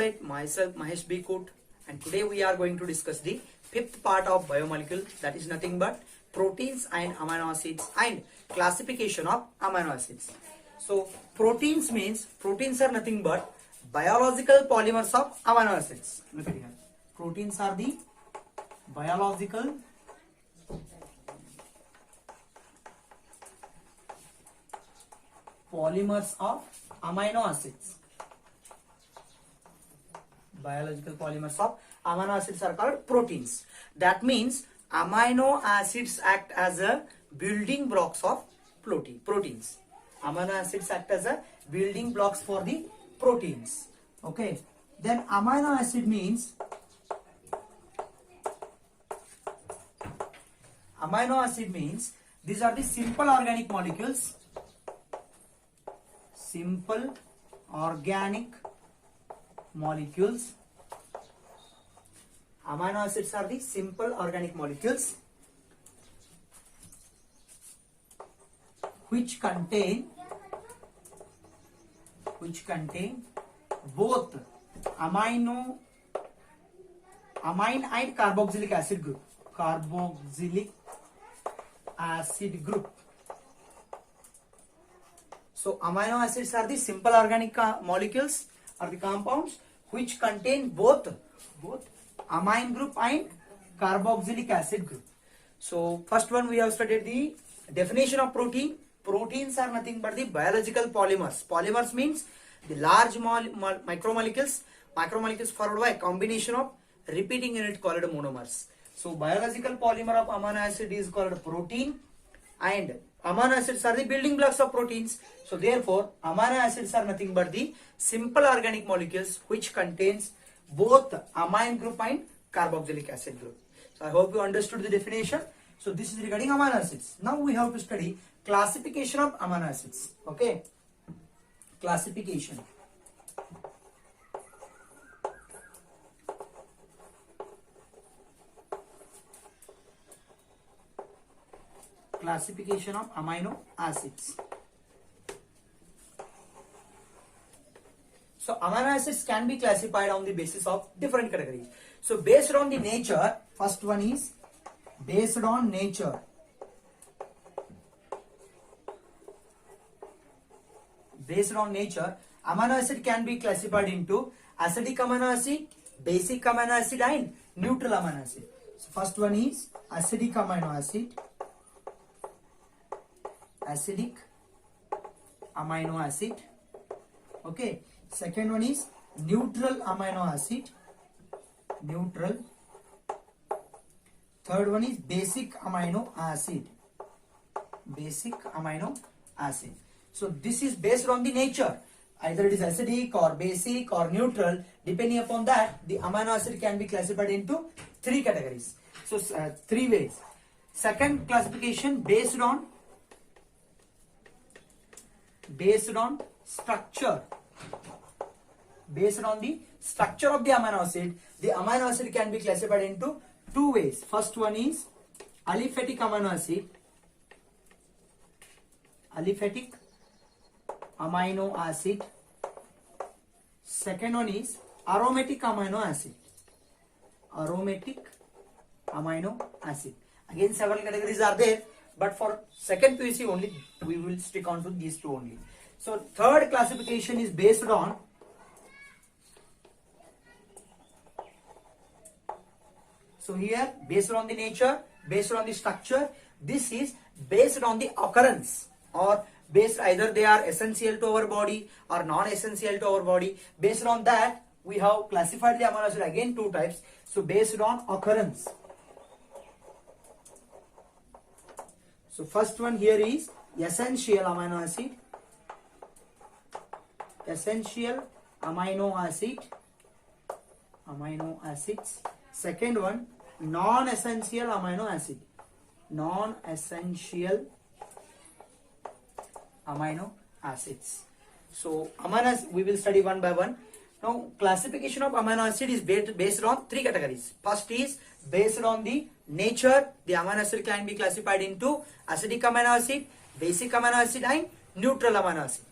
student, myself Mahesh B. Koot, and today we are going to discuss the fifth part of biomolecule, that is nothing but proteins and amino acids and classification of amino acids. So proteins means proteins are nothing but biological polymers of amino acids. Look at here. Proteins are the biological polymers of amino acids. Biological polymers of amino acids are called proteins. That means amino acids act as a building blocks of proteins. Amino acids act as a building blocks for the proteins. Okay. Then amino acid means these are the simple organic molecules. Simple organic molecules. Amino acids are the simple organic molecules which contain both amine and carboxylic acid group. So amino acids are the simple organic molecules or the compounds which contain both amine group and carboxylic acid group. So first one we have studied the definition of protein. Proteins are nothing but the biological polymers. Polymers means the large micromolecules. Micromolecules followed by a combination of repeating unit called monomers. So biological polymer of amino acid is called protein, and amino acids are the building blocks of proteins. So therefore amino acids are nothing but the simple organic molecules which contains both amine group and carboxylic acid group. So I hope you understood the definition. So this is regarding amino acids. Now we have to study classification of amino acids. Okay, classification. Classification of amino acids. So amino acids can be classified on the basis of different categories. So based on the nature, first one is based on nature. Based on nature, amino acid can be classified into acidic amino acid, basic amino acid and neutral amino acid. So first one is acidic amino acid. Acidic amino acid. Okay. Second one is neutral amino acid. Neutral. Third one is basic amino acid. Basic amino acid. So this is based on the nature. Either it is acidic or basic or neutral. Depending upon that, the amino acid can be classified into three categories. So three ways. Second classification based on structure. Based on the structure of the amino acid can be classified into two ways. First one is aliphatic amino acid. Aliphatic amino acid. Second one is aromatic amino acid. Aromatic amino acid. Again, several categories are there, but for second PUC only, we will stick on to these two only. So third classification is based on based on the nature, based on the structure. This is based on the occurrence, or based either they are essential to our body or non-essential to our body. Based on that, we have classified the amino acid again two types. So based on occurrence. So first one here is essential amino acid. Essential amino acid. Amino acids. Second one, non-essential amino acid. Non-essential amino acids. So we will study one by one. Now classification of amino acid is based on three categories. First is based on the nature. The amino acid can be classified into acidic amino acid, basic amino acid and neutral amino acid.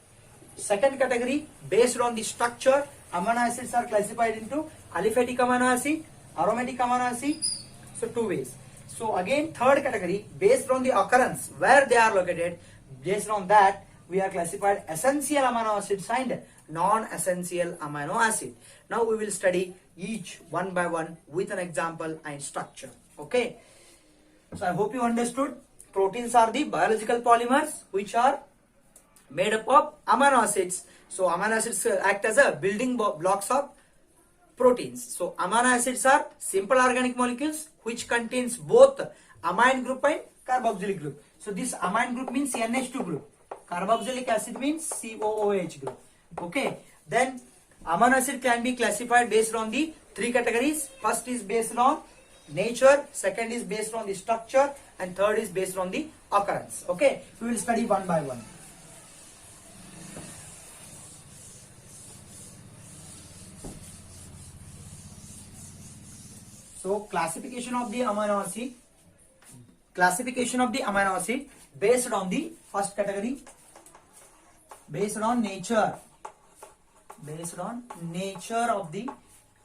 Second category based on the structure. amino acids are classified into aliphatic amino acid, aromatic amino acid. So two ways. So again, third category, based on the occurrence where they are located, based on that we are classified essential amino acids and non-essential amino acid. Now we will study each one by one with an example and structure. Okay. So I hope you understood. Proteins are the biological polymers which are made up of amino acids. So amino acids act as a building blocks of proteins. So amino acids are simple organic molecules which contains both amine group and carboxylic group. So this amine group means NH2 group. Carboxylic acid means COOH group. Okay. Then amino acid can be classified based on the three categories. First is based on nature, second is based on the structure, and third is based on the occurrence. Okay. We will study one by one. So classification of the amino acid based on the first category, based on nature of the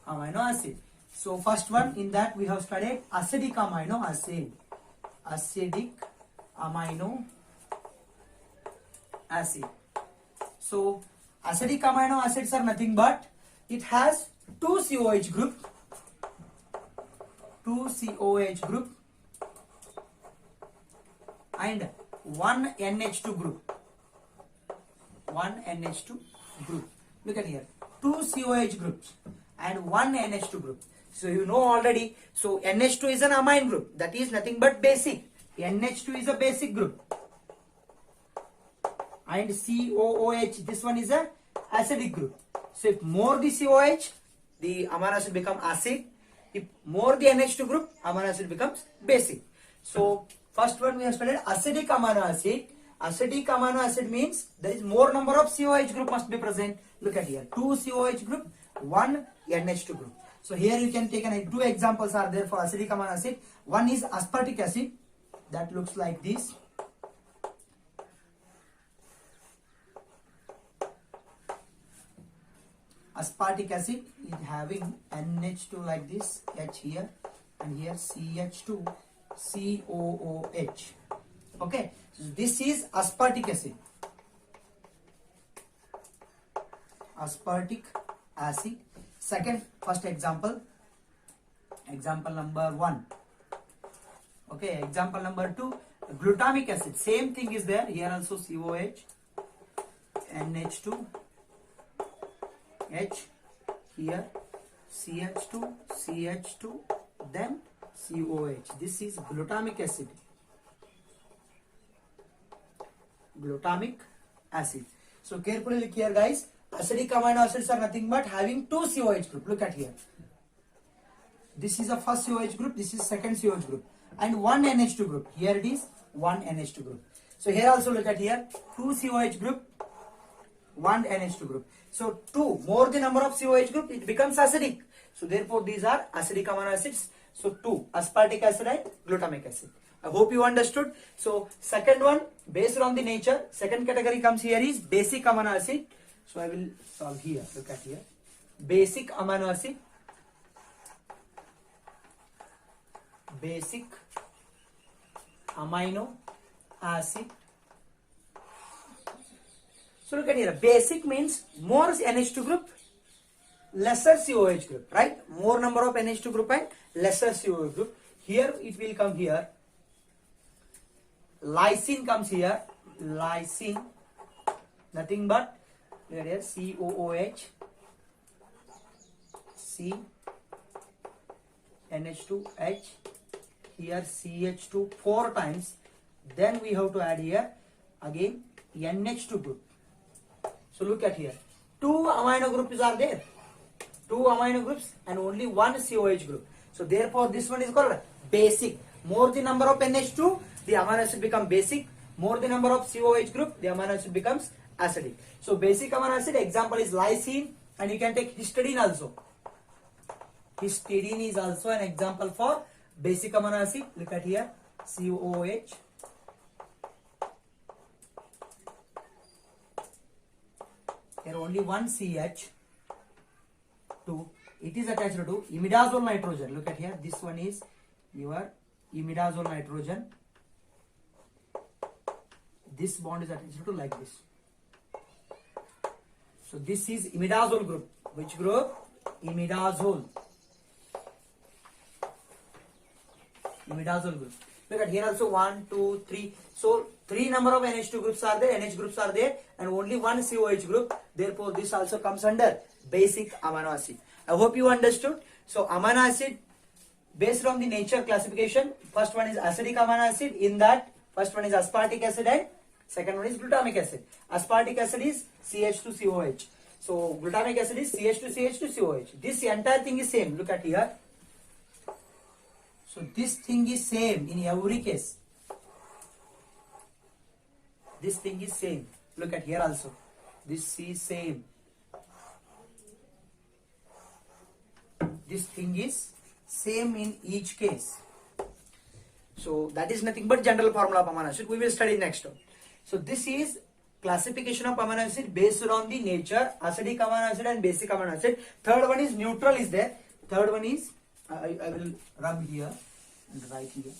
amino acid. So first one, in that we have studied acidic amino acid. So acidic amino acids are nothing but it has two COH group and one NH2 group. Look at here, two COH groups and one NH2 group. So you know already. So NH2 is an amine group, that is nothing but basic. NH2 is a basic group, and COOH, this one is a acidic group. So if more the COH, the amino acid become acid. If more the NH2 group, amino acid becomes basic. So first one we have studied acidic amino acid. Acidic amino acid means there is more number of COH group must be present. Look at here, two COH group, one NH2 group. So here you can take two examples are there for acidic amino acid. One is aspartic acid, that looks like this. Aspartic acid is having NH2 like this, H here, and here CH2, COOH. Okay, so this is aspartic acid. Aspartic acid. First example number 1. Okay, example number 2, glutamic acid. Same thing is there. Here also COH, NH2, H, here CH2, CH2, then COH. This is glutamic acid. So carefully look here, guys. Acidic amino acids are nothing but having two COH group. Look at here. This is the first COH group, this is second COH group, and one NH2 group. Here it is one NH2 group. So here also look at here, two COH group, one NH2 group. So two, more the number of COH group, it becomes acidic. So therefore these are acidic amino acids. So two, aspartic acid and glutamic acid. I hope you understood. So second one, based on the nature, second category comes here is basic amino acid. So I will solve here. Look at here, basic amino acid. Basic amino acid. So look at here, basic means more NH2 group, lesser COH group, right? More number of NH2 group and lesser COH group. Here it will come here. Lysine comes here. Lysine, nothing but here COOH, C, NH2H, here CH2 4 times. Then we have to add here again NH2 group. So look at here, two amino groups are there, two amino groups and only one COH group. So therefore this one is called basic. More the number of NH2, the amino acid become basic. More the number of COH group, the amino acid becomes acidic. So basic amino acid example is lysine, and you can take histidine also. Histidine is also an example for basic amino acid. Look at here, COOH. Here only one CH. to, it is attached to imidazole nitrogen. Look at here, this one is your imidazole nitrogen. This bond is attached to like this. So this is imidazole group. Which group? Imidazole. Imidazole group. Look at here also 1, 2, 3. So 3 number of NH2 groups are there, NH groups are there, and only one COH group. Therefore, this also comes under basic amino acid. I hope you understood. So amino acid based on the nature classification. First one is acidic amino acid. In that, first one is aspartic acid and second one is glutamic acid. Aspartic acid is CH2COH. So glutamic acid is CH2CH2COH. This entire thing is same. Look at here. So this thing is same in every case. This thing is same. Look at here also. This is same. This thing is same in each case. So that is nothing but general formula of amino acid. We will study next one. So this is classification of amino acid based on the nature, acidic amino acid and basic amino acid. Third one is neutral is there. Third one is, I will rub here and write here.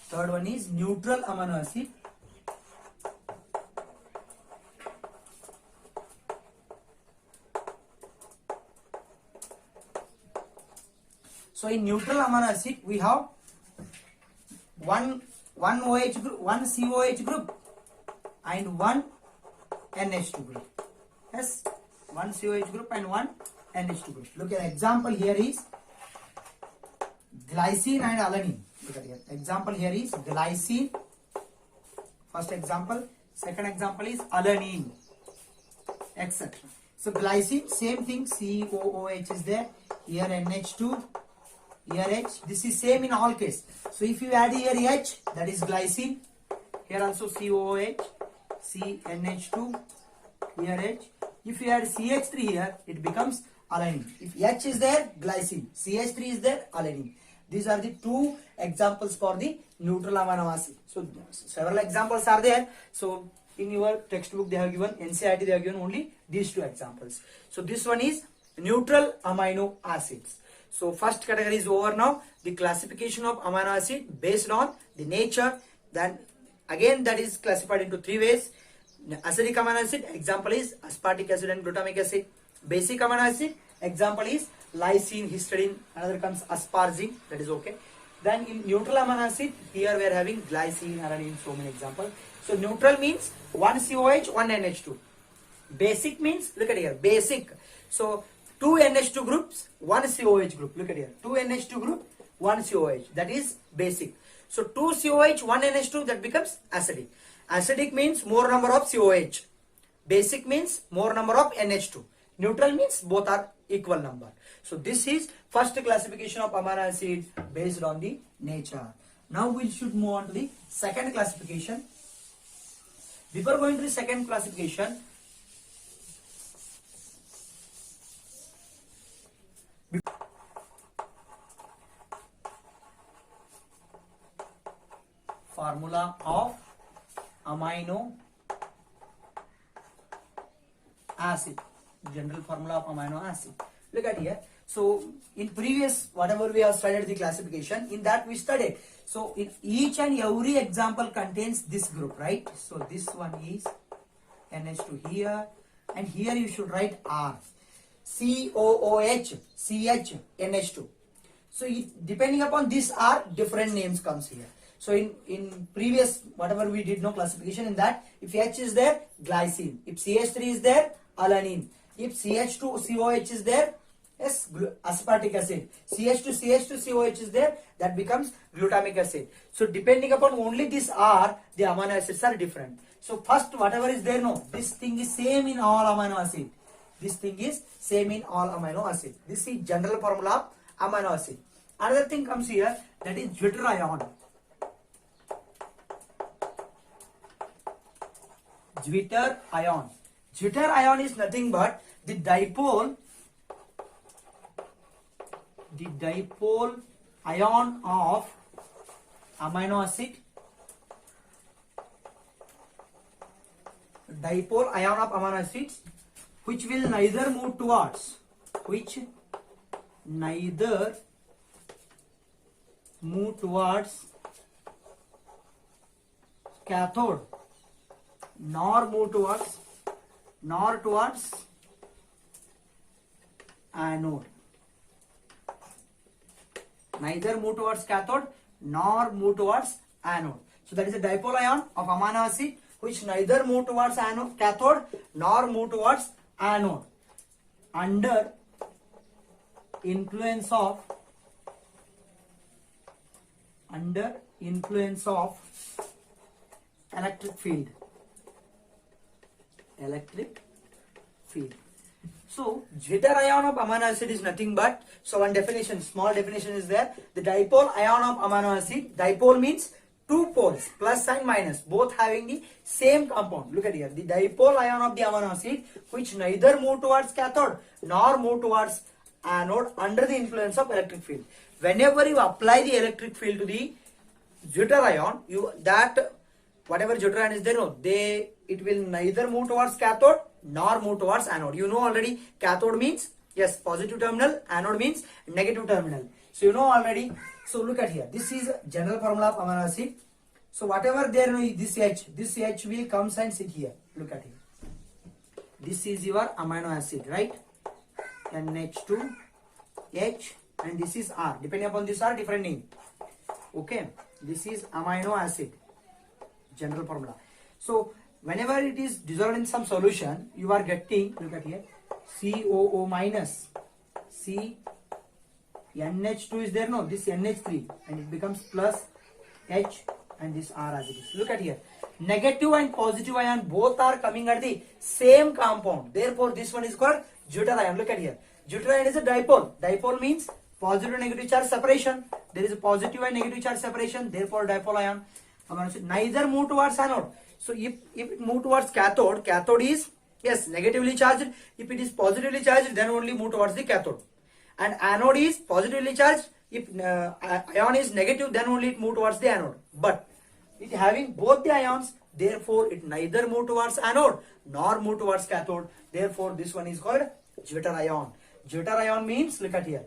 Third one is neutral amino acid. So in neutral amino acid we have one OH group, one COH group and one NH2 group. Yes, one COH group and one NH2 group. Look at example here is glycine and alanine. Look at here. Example here is glycine. First example. Second example is alanine, etc. So glycine, same thing. COOH is there. Here NH2. Here H. This is same in all case. So if you add here H, that is glycine. Here also COOH, CNH2. Here H. If you add CH3 here, it becomes alanine. If H is there, glycine. CH3 is there, alanine. These are the two examples for the neutral amino acid. So several examples are there. So in your textbook they have given, NCERT they have given only these two examples. So this one is neutral amino acids. So first category is over now. The classification of amino acid based on the nature. Then again that is classified into 3 ways. Acidic amino acid, example is aspartic acid and glutamic acid. Basic amino acid, example is lysine, histidine, another comes aspargine, that is okay. Then in neutral amino acid, here we are having glycine, alanine, so many examples. So neutral means one COH, one NH2. Basic means, look at here, basic. So 2 NH2 groups, 1 COH group. Look at here. 2 NH2 group, 1 COH. That is basic. So 2 COH, 1 NH2, that becomes acidic. Acidic means more number of COH. Basic means more number of NH2. Neutral means both are equal number. So this is first classification of amino acid based on the nature. Now we should move on to the second classification. Before going to the second classification, formula of amino acid, general formula of amino acid. Look at here. So in previous whatever we have studied the classification, in that we studied. So in each and every example contains this group, right? So this one is NH2 here, and here you should write R. COOH, CH, NH2. So depending upon this R, different names comes here. So in previous whatever we did no classification, in that if H is there, glycine. If CH3 is there, alanine. If CH2 COH is there, yes, aspartic acid. CH2 COH is there, that becomes glutamic acid. So depending upon only this R, the amino acids are different. So first whatever is there, no, this thing is same in all amino acid. This thing is same in all amino acid. This is general formula of amino acid. Another thing comes here, that is Zwitter ion. Zwitter ion. Zwitter ion is nothing but the dipole ion of amino acid. Dipole ion of amino acids which will neither move towards, which neither move towards cathode nor move towards anode. Neither move towards cathode nor move towards anode. So that is a dipole ion of amino acid which neither move towards cathode nor move towards anode under influence of electric field. So zwitter ion of amino acid is nothing but, so one definition, small definition is there. The dipole ion of amino acid, dipole means two poles, plus and minus, both having the same compound. Look at here, the dipole ion of the amino acid which neither move towards cathode nor move towards anode under the influence of electric field. Whenever you apply the electric field to the zwitter ion, whatever zwitter ion is there, it will neither move towards cathode nor move towards anode. You know already, cathode means yes positive terminal, anode means negative terminal. So you know already. So look at here, this is general formula of amino acid. So whatever there this H will comes and sit here. Look at here. This is your amino acid, right? NH2 H and this is R. Depending upon this R, different name. Okay, this is amino acid, general formula. So whenever it is dissolved in some solution, you are getting, look at here, COO minus, C, NH2 is there, no, this NH3 and it becomes plus H and this R as it is. Look at here, negative and positive ion both are coming at the same compound. Therefore this one is called zwitter ion. Look at here, zwitter ion is a dipole. Dipole means positive and negative charge separation. There is a positive and negative charge separation, therefore dipole ion. Neither move towards anode. So if it move towards cathode is yes negatively charged. If it is positively charged, then only move towards the cathode. And anode is positively charged. If ion is negative, then only it move towards the anode. But it having both the ions, therefore it neither move towards anode nor move towards cathode. Therefore this one is called zwitter ion. Zwitter ion means, look at here,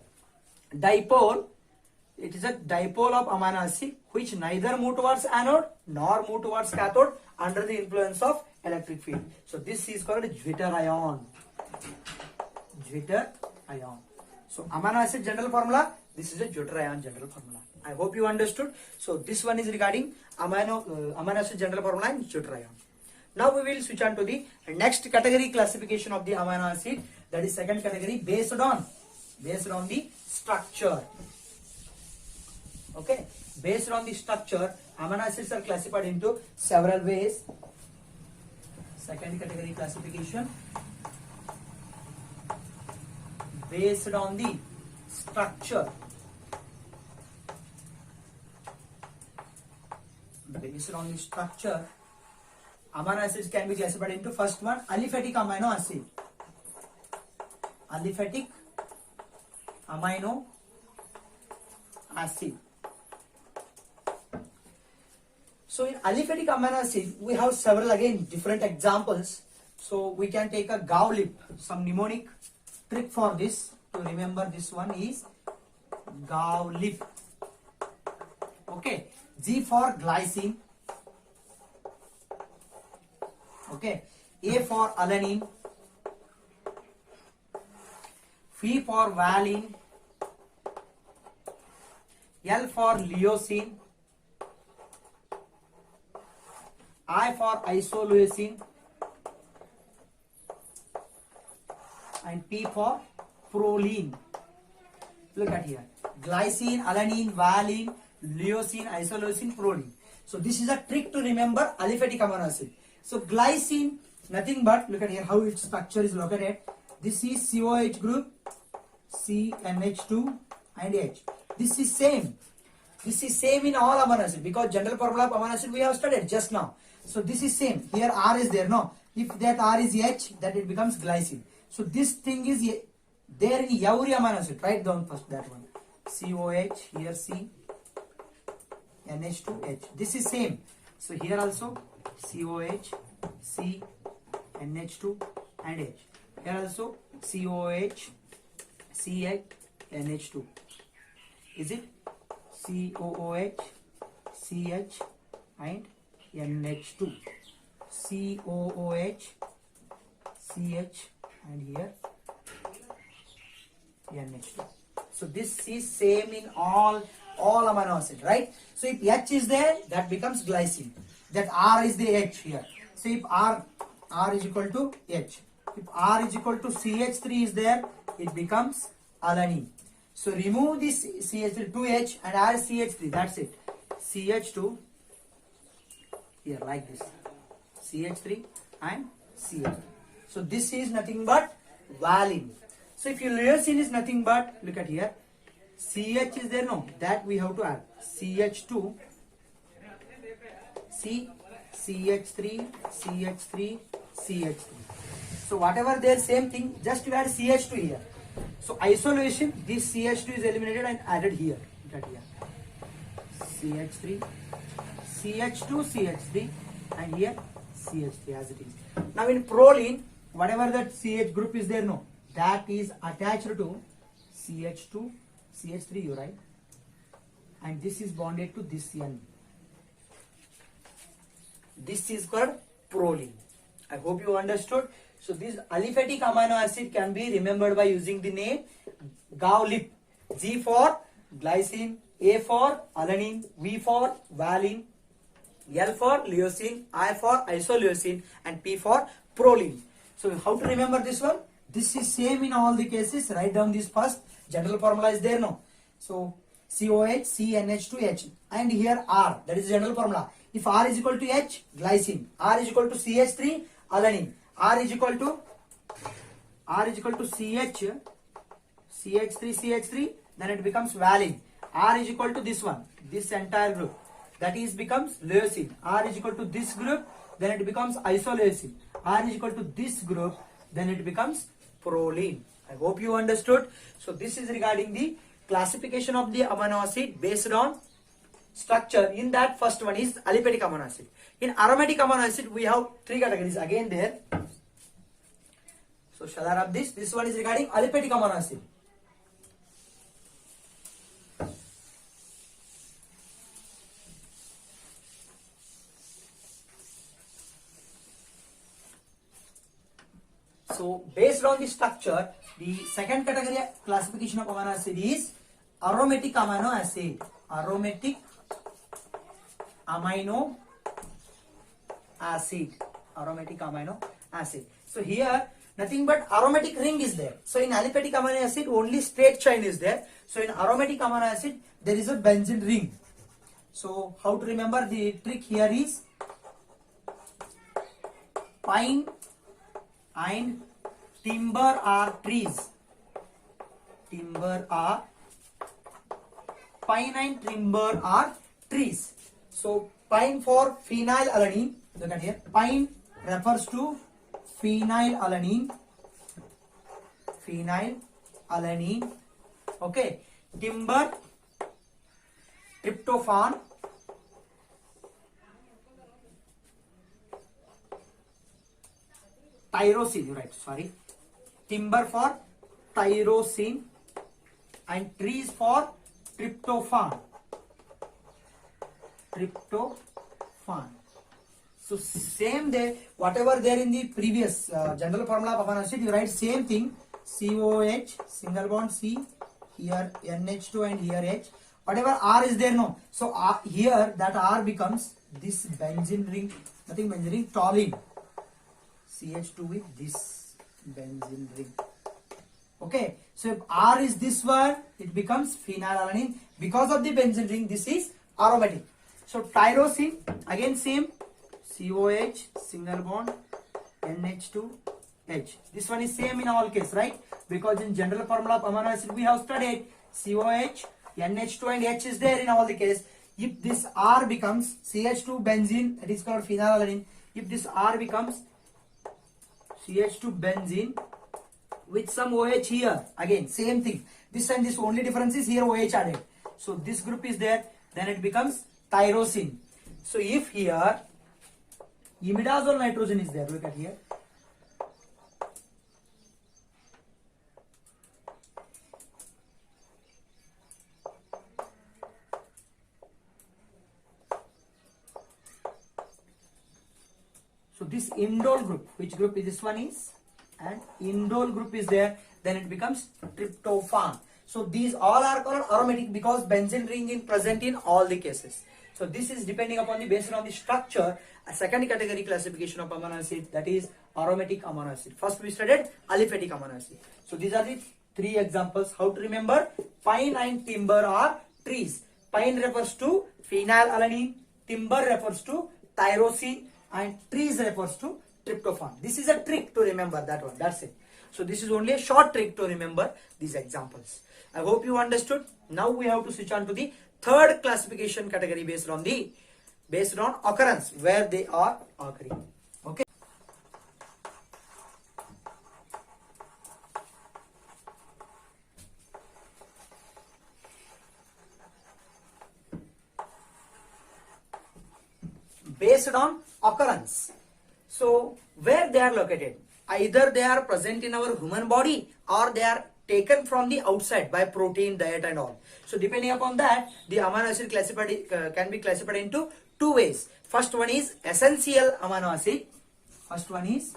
dipole. It is a dipole of amino acid which neither move towards anode nor move towards cathode under the influence of electric field. So this is called zwitter ion. Zwitter ion. So amino acid general formula, this is a zwitter ion general formula. I hope you understood. So this one is regarding amino acid general formula and zwitter ion. Now we will switch on to the next category, classification of the amino acid. That is second category based on the structure. Okay, based on the structure, amino acids are classified into several ways. Second category classification based on the structure. Based on the structure, amino acids can be classified into first one, aliphatic amino acid. Aliphatic amino acid. So in aliphatic amino acid, we have several again different examples. So we can take a GAU-lip. Some mnemonic trick for this to remember this one is GAU-lip. Okay, G for glycine. Okay, A for alanine. V for valine. L for leucine. I for isoleucine and P for proline. Look at here, glycine, alanine, valine, leucine, isoleucine, proline. So this is a trick to remember aliphatic amino acid. So glycine, nothing but, look at here how its structure is located. This is COH group, CNH2 and H. This is same. This is same in all amino acid because general formula of amino acid we have studied just now. So this is same. Here R is there, no? If that R is H, that it becomes glycine. So this thing is there in every amino acid. Write down first that one. COH, here C, NH2, H. This is same. So here also COH, C, NH2 and H. Here also COOH, CH, NH2. Is it COOH, CH and NH2? COOH, CH and here NH2. So this is same in all amino acid, right? So if H is there, that becomes glycine. That R is the H here. So if R is equal to H. If R is equal to CH3 is there, it becomes alanine. So remove this CH3 2H and add CH3. That's it. CH2 here like this. CH3 and CH3. So this is nothing but valine. So if your leucine is nothing but, look at here, CH is there, no, that we have to add CH2, CH3, CH3, CH3. So whatever there, same thing, just you add CH2 here. So isolation, this CH2 is eliminated and added here. Look at here. CH3, CH2, CH3 and here CH3 as it is. Now in proline, whatever that CH group is there, no, that is attached to CH2, CH3, you right? And this is bonded to this N. This is called proline. I hope you understood. So this aliphatic amino acid can be remembered by using the name GAU-LIP. G for glycine, A for alanine, V for valine, L for leucine, I for isoleucine and P for proline. So how to remember this one? This is same in all the cases. Write down this first. General formula is there, no? So COH, CNH2H and here R, that is general formula. If R is equal to H, glycine. R is equal to CH3, alanine. R is equal to CH, CH3, then it becomes valine. R is equal to this one, this entire group. That is becomes leucine. R is equal to this group, then it becomes isoleucine. R is equal to this group, then it becomes proline. I hope you understood. So this is regarding the classification of the amino acid based on structure. In that, first one is aliphatic amino acid. In aromatic amino acid, we have three categories again there. So shall I rub this? This one is regarding aliphatic amino acid. So based on the structure, the second category classification of amino acid is aromatic amino acid. Aromatic amino acid. Aromatic amino acid. So here nothing but aromatic ring is there. So in aliphatic amino acid only straight chain is there. So in aromatic amino acid there is a benzene ring. So how to remember? The trick here is pine and timber are trees. Pine and timber are trees. So pine for phenylalanine. Look at here. Pine refers to phenylalanine. Okay. Timber, tryptophan. Tyrosine, right? Sorry. Timber for tyrosine and trees for tryptophan. So same there, whatever there in the previous general formula of amino acid, you write same thing. COH, single bond C, here NH2 and here H. Whatever R is there, no. So here that R becomes this benzene ring, nothing benzene ring, toluene. CH2 with this benzene ring. Okay, so if R is this one, it becomes phenylalanine. Because of the benzene ring, this is aromatic. So tyrosine, again same, COH, single bond, NH2H. This one is same in all case, right? Because in general formula of amino acid we have studied COH, NH2 and H is there in all the case. If this R becomes CH2 benzene, it is called phenylalanine. If this R becomes CH2 benzene with some OH here, again same thing. This and this only difference is here OH added. So this group is there, then it becomes tyrosine. So if here imidazole nitrogen is there, look at here. So this indole group, which group is this one is, and indole group is there, then it becomes tryptophan. So these all are called aromatic because benzene ring is present in all the cases. So this is depending upon the based on the structure. A second category classification of amino acid, that is aromatic amino acid. First we studied aliphatic amino acid. So these are the three examples. How to remember? Pine and timber are trees. Pine refers to phenylalanine, timber refers to tyrosine, and trees refers to tryptophan. This is a trick to remember that one. That's it. So this is only a short trick to remember these examples. I hope you understood. Now we have to switch on to the third classification category based on occurrence, where they are occurring. Okay. Based on occurrence. So where they are located? Either they are present in our human body or they are taken from the outside by protein, diet and all. So depending upon that, the amino acid can be classified into two ways. First one is essential amino acid. First one is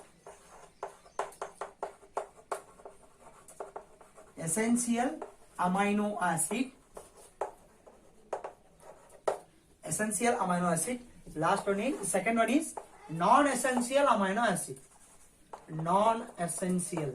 essential amino acid. Essential amino acid. Last one is, second one is non-essential amino acid. Non-essential.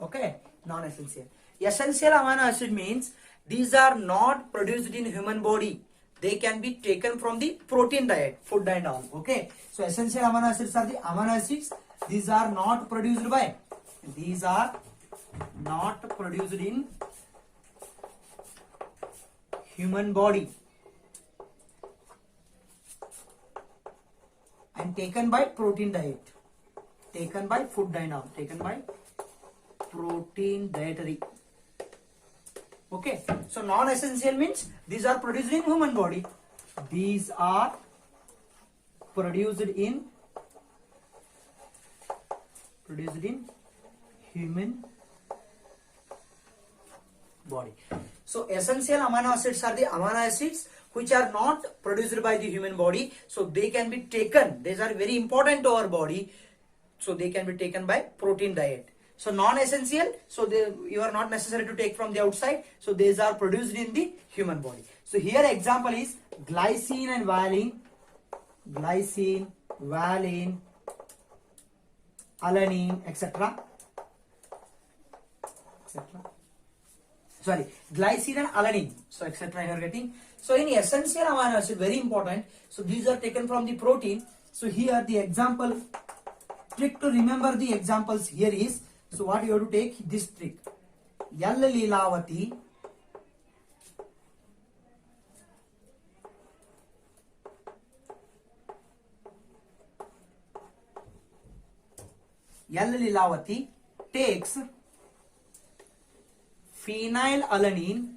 Okay, non-essential. Essential amino acid means these are not produced in human body. They can be taken from the protein diet, food and all. Okay, so essential amino acids are the amino acids. These are not produced by. These are not produced in human body and taken by protein diet. Taken by food and all. Taken by protein dietary. Okay, so non-essential means these are produced in human body. These are produced in human body. So essential amino acids are the amino acids which are not produced by the human body. So they can be taken. These are very important to our body. So they can be taken by protein diet. So non-essential, so you are not necessary to take from the outside. So these are produced in the human body. So here example is glycine and valine. Glycine, valine, alanine, etc. Sorry, glycine and alanine. So etc. you are getting. So in essential amino acid, very important. So these are taken from the protein. So here the example, trick to remember the examples here is, so what you have to take this trick. L-Lilavati, L-Lilavati takes phenylalanine,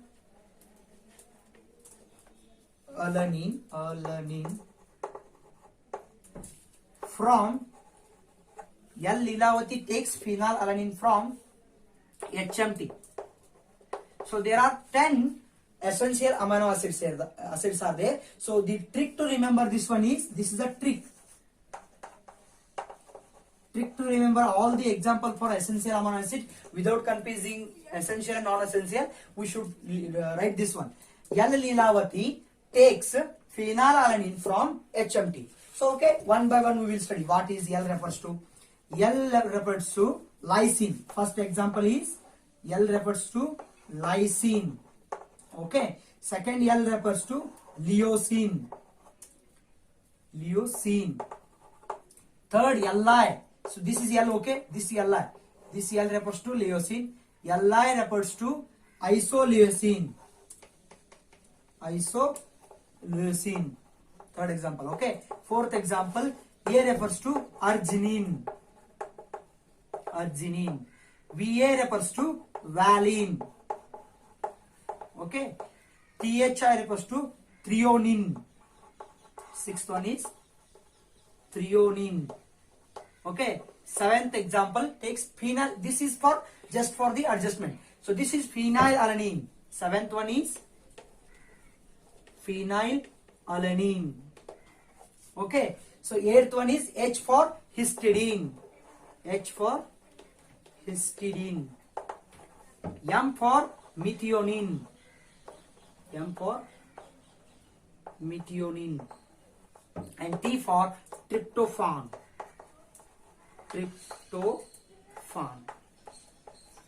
from L-Lilavati takes phenylalanine from HMT. So there are 10 essential amino acids here. Acids are there. So the trick to remember this one is, this is a trick. Trick to remember all the example for essential amino acid without confusing essential and non-essential. We should write this one. L-Lilavati takes phenylalanine from HMT. So okay, one by one we will study what is L refers to. L refers to lysine. First example is L refers to lysine. Okay. Second L refers to leucine. Third Li. So this is L, okay. This is Li. This L refers to leucine. Li refers to isoleucine. Third example, okay. Fourth example, A refers to arginine. Va refers to valine. Okay. Thi refers to threonine. Sixth one is threonine. Okay. Seventh example takes phenyl. This is for just for the adjustment. So this is phenylalanine. Seventh one is phenylalanine. Okay, so eighth one is H for histidine. H for histidine. M for methionine. M for methionine. And T for tryptophan. Tryptophan.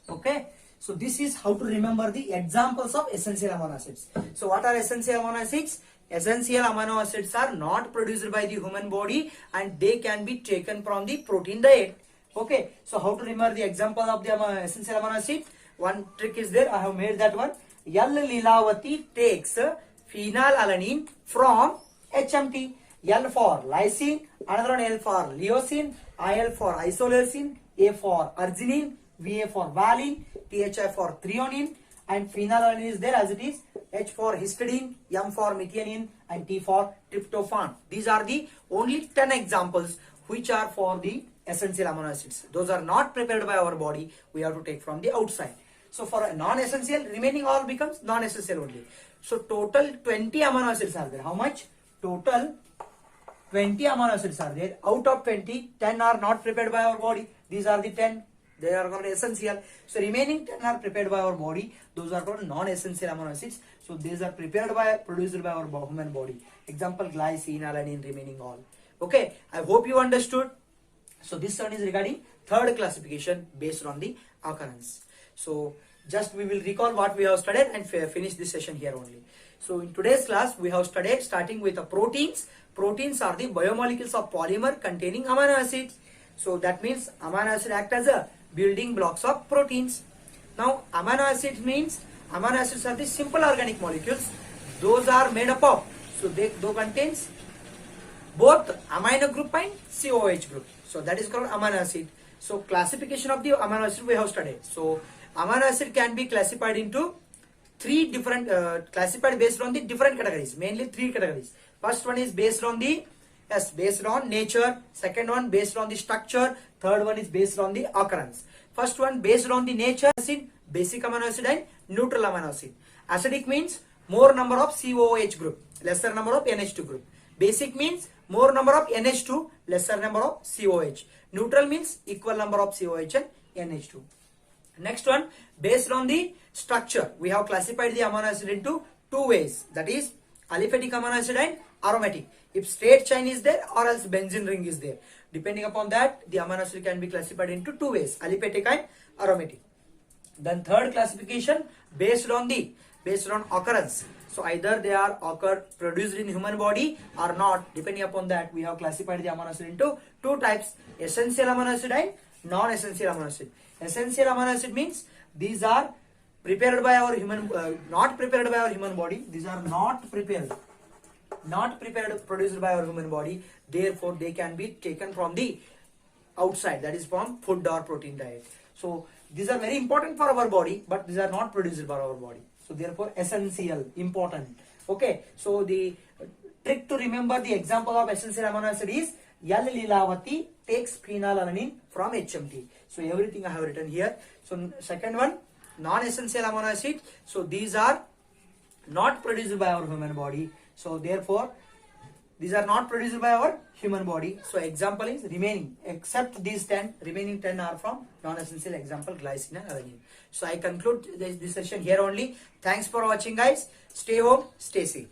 Okay, so this is how to remember the examples of essential amino acids. So what are essential amino acids? Essential amino acids are not produced by the human body and they can be taken from the protein diet. Okay, so how to remember the example of the essential amino acid? One trick is there, I have made that one. L-Lilavati takes phenylalanine from HMT. L for lysine, another one L for leucine, IL for isoleucine, A for arginine, VA for valine, THI for threonine, and phenylalanine is there as it is. H for histidine, M for methionine, and T for tryptophan. These are the only 10 examples which are for the essential amino acids. Those are not prepared by our body. We have to take from the outside. So for a non-essential, remaining all becomes non-essential only. So total 20 amino acids are there. How much? Total 20 amino acids are there. Out of 20, 10 are not prepared by our body. These are the 10. They are called essential. So remaining 10 are prepared by our body. Those are called non-essential amino acids. So these are produced by our human body. Example, glycine, alanine, remaining all. Okay, I hope you understood. So this one is regarding third classification based on the occurrence. So just we will recall what we have studied and finish this session here only. So in today's class we have studied starting with the proteins. Proteins are the biomolecules of polymer containing amino acids. So that means amino acid act as a building blocks of proteins. Now amino acids means amino acids are the simple organic molecules. Those are made up of, so they contains both amino group and COH group. So that is called amino acid. So classification of the amino acid we have studied. So amino acid can be classified into three different classified based on the different categories, mainly three categories. First one is based on the based on nature. Second one based on the structure. Third one is based on the occurrence. First one based on the nature acid, basic amino acid and neutral amino acid. Acidic means more number of COH group, lesser number of NH2 group. Basic means more number of NH2, lesser number of COH. Neutral means equal number of COH and NH2. Next one, based on the structure, we have classified the amino acid into two ways. That is aliphatic amino acid and aromatic. If straight chain is there or else benzene ring is there. Depending upon that, the amino acid can be classified into two ways, aliphatic and aromatic. Then third classification based on occurrence. So either they are produced in human body or not. Depending upon that, we have classified the amino acid into two types: essential amino acid and non-essential amino acid. Essential amino acid means these are prepared by our human, not prepared by our human body. These are not prepared, produced by our human body. Therefore, they can be taken from the outside, that is from food or protein diet. So these are very important for our body, but these are not produced by our body. So therefore, essential, important. Okay. So the trick to remember the example of essential amino acid is L-Lilavati takes phenylalanine from HMT. So everything I have written here. So second one, non-essential amino acid. So these are not produced by our human body. So therefore, these are not produced by our human body. So example is remaining, except these 10, remaining 10 are from non-essential. Example, glycine and alanine. So I conclude this session here only. Thanks for watching, guys. Stay home, stay safe.